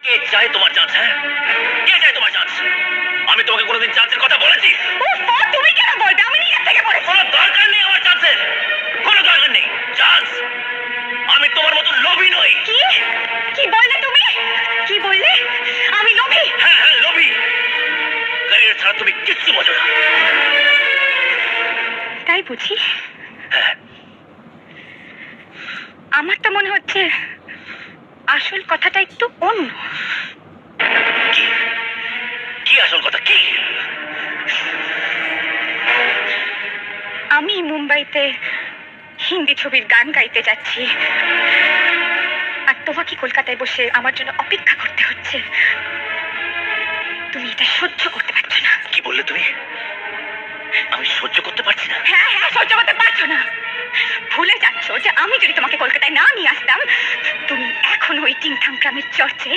কে চায় তোমার চান্স? হ্যাঁ, কে চায় তোমার চান্স? আমি তোমাকে কোনোদিন চান্সের কথা বলেছি? তুমি কেন বলবে? আমি নিজের থেকে বলেছি। কোনো দরকার নেই আমার চান্সের, কোনো দরকার নেই চান্স। আমি তোমার মতো লোভী নই। কি কি বললে তুমি? কি বললে? আমি লোভী? হ্যাঁ হ্যাঁ, লোভী। ক্যারিয়ার ছাড়া তুমি কিচ্ছু বোঝো না। তাই বুঝি? হ্যাঁ, আমার তো মনে হচ্ছে আসল কথাটা একটু অন্য। কি কি আসল কথা কি? আমি মুম্বাইতে হিন্দি ছবির গান গাইতে যাচ্ছি, আর তোমাকে কলকাতায় বসে আমার জন্য অপেক্ষা করতে হচ্ছে। তুমি এটা সহ্য করতে পারছো না। কি বললে তুমি? আমি সহ্য করতে পারছি না? হ্যাঁ হ্যাঁ, সহ্য করতে পারছো না। ভুলে যাচ্ছ যে আমি যদি তোমাকে কলকাতায় না নিয়ে আসতাম, তুমি এখন ওই টিংথাং গ্রামের চর্চে